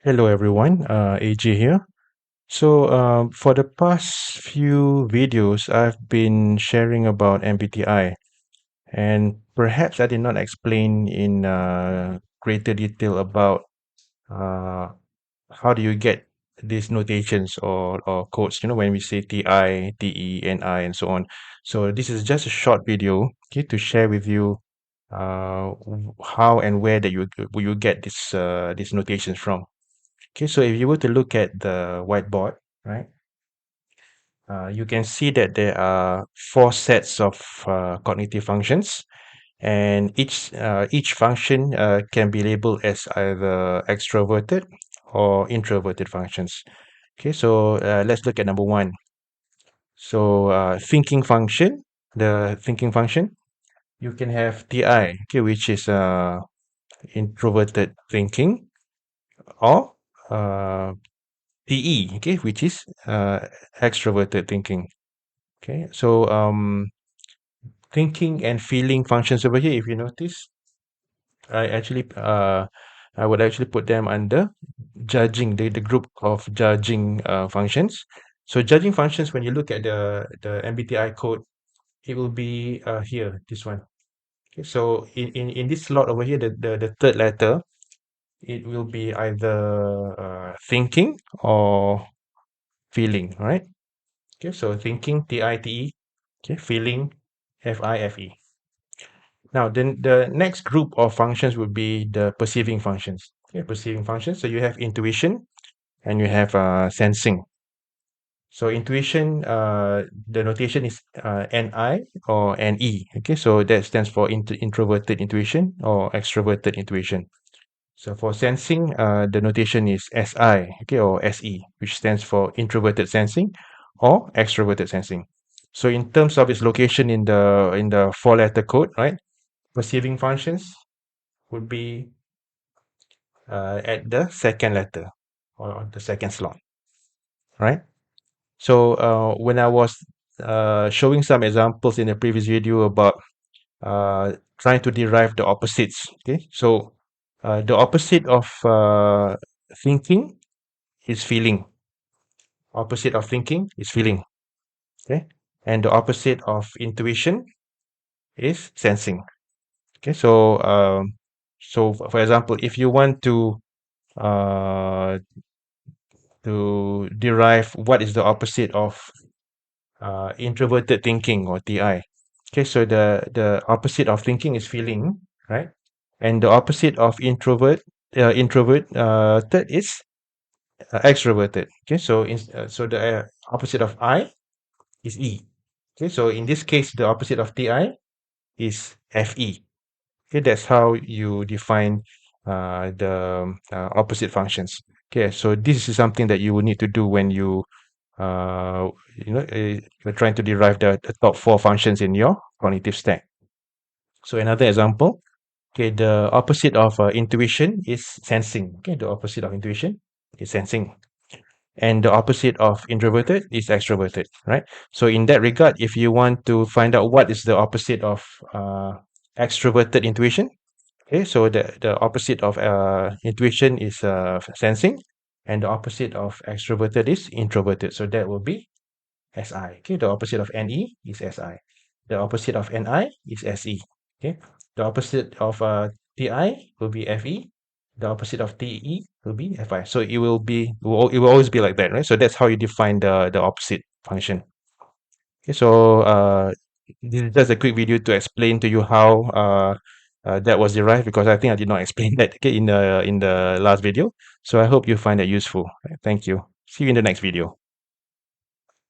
Hello everyone, AJ here. For the past few videos, I've been sharing about MBTI, and perhaps I did not explain in greater detail about uh, how do you get these notations or codes, when we say TI, TE, NI, and so on. So this is just a short video, okay, to share with you how and where that you get these notations from. Okay, so if you were to look at the whiteboard, right, you can see that there are four sets of cognitive functions, and each function can be labeled as either extroverted or introverted functions. Okay, so let's look at number one. So thinking function, the thinking function, you can have TI, okay, which is introverted thinking, or uh, PE, okay, which is extroverted thinking. Okay, so thinking and feeling functions over here, if you notice, I actually I would actually put them under judging, the group of judging functions. So judging functions, when you look at the MBTI code, it will be here, this one. Okay, so in this slot over here, the third letter, it will be either thinking or feeling, all right? Okay, so thinking, TITE, okay, feeling, FIFE. Now, then the next group of functions would be the perceiving functions. Okay, perceiving functions. So you have intuition and you have sensing. So intuition, the notation is NI or NE. Okay, so that stands for introverted intuition or extroverted intuition. So for sensing, the notation is SI, okay, or SE, which stands for introverted sensing or extroverted sensing. So in terms of its location in the four-letter code, right? Perceiving functions would be at the second letter or the second slot, right? So when I was showing some examples in the previous video about trying to derive the opposites, okay? So the opposite of thinking is feeling. Opposite of thinking is feeling, okay? And the opposite of intuition is sensing. Okay, so for example, if you want uh, to derive what is the opposite of introverted thinking or TI. Okay, so the opposite of thinking is feeling, right? And the opposite of introverted is extroverted. Okay, so so the opposite of I is E. Okay, so in this case, the opposite of TI is FE. Okay, that's how you define the opposite functions. Okay, so this is something that you will need to do when uh, you're trying to derive the top four functions in your cognitive stack. So another example, okay, the opposite of intuition is sensing. Okay, the opposite of intuition is sensing. And the opposite of introverted is extroverted, right? So in that regard, if you want to find out what is the opposite of extroverted intuition, okay, so the opposite of intuition is sensing, and the opposite of extroverted is introverted. So that will be SI. Okay, the opposite of NE is SI. The opposite of NI is SE. Okay, the opposite of TI will be FE. The opposite of TE will be FI. So it will always be like that, right? So that's how you define the opposite function. Okay, so this is just a quick video to explain to you how that was derived, because I think I did not explain that, okay, in the last video. So I hope you find that useful. Thank you. See you in the next video.